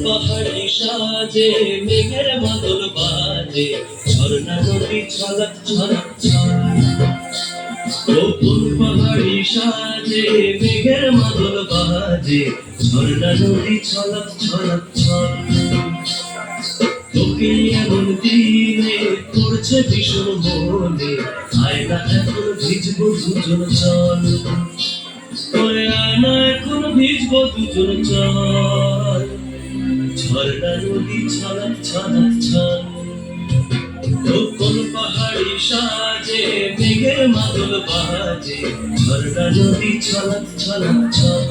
পাহাড়ি সাজে মেঘের বাদল বাজে ঝর্ণা নদী ছলক ছলক কোন পাহাড়ি সাজে মেঘের বাদল বাজে ঝর্ণা নদী ছলক ছলক তোকে এমন দিনে করছে ভীষণ মনে আয়না এখন ভিজবো দুজন চল ওরে আয়না এখন ভিজবো দুজন চল ঝর্ণা নদী ছলক ছলক ছল কোন পাহাড়ি সাজে মেঘের মাদল বাজে ঝর্ণা নদী ছলক ছলক ছল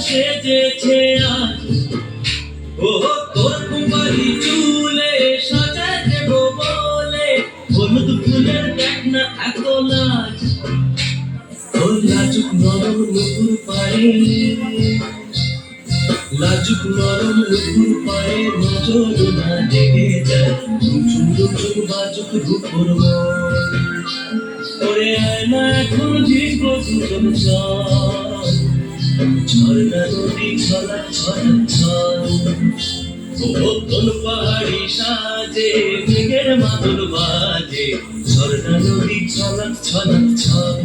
সেজেছে আজ ও তোর কুমারী চুলে সাজায় দেব বলে হলুদ ফুলের দেখ না এত লাজ ওর লাজুক নরম নুপুর পায়ে লাজুক নরম নুপুর পায়ে নজর না জেগে যায় রুচুন রুচুন বাজুক রূপর ওরে আয়না এখন ভিজবো দুজন চল ঝর্ণা নদী ছলক ছলক ছল কোন পাহাড়ি সাজে মেঘের মাদল বাজে ঝর্ণা নদী ছলক ছলক ছল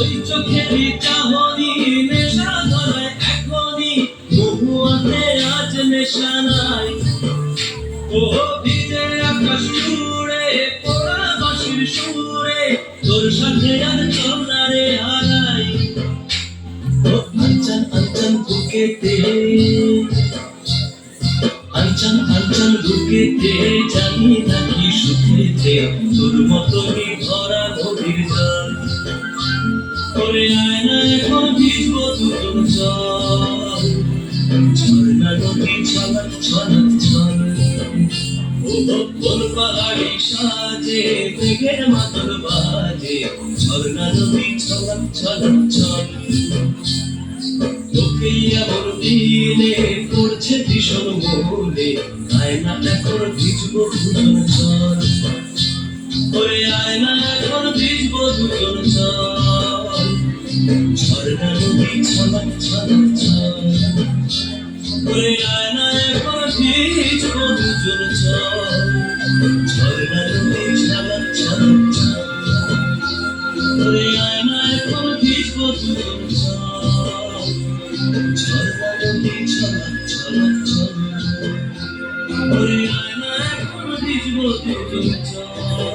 ওই চোখেরই চাহনি নেশা ধরে এখনই মহুয়াতে আজ নেশা নাই ও ভিজে আকাশ জুড়ে পোড়া বাঁশির সুরে তোর সাথে আর চল না রে হারাই ও আঞ্চল আঞ্চল বুকেতে আঞ্চল আঞ্চল বুকেতে জানি নাকি সুখেতে তোর মতনই ভরা নদীর জল ওরে আয়না এখন ভিজবো দুজন চল ঝর্ণা নদী ছলক ছলক ছল কোন পাহাড়ি সাজে মেঘের মাদল বাজে ঝর্ণা নদী ছলক ছলক ছল তোকে এমন দিনে পড়ছে ভীষণ মনে আয়না এখন ভিজবো দুজন চল ওরে আয়না এখন ভিজবো দুজন চল ঝর্ণা নদী ছলক ছলক ছল ওরে আয়না এখন ভিজবো দুজন চল ঝর্ণা নদী ছলক ছলক ছল ওরে আয়না এখন ভিজবো দুজন চল ঝর্ণা নদী ছলক ছলক ছল ওরে আয়না এখন ভিজবো দুজন চল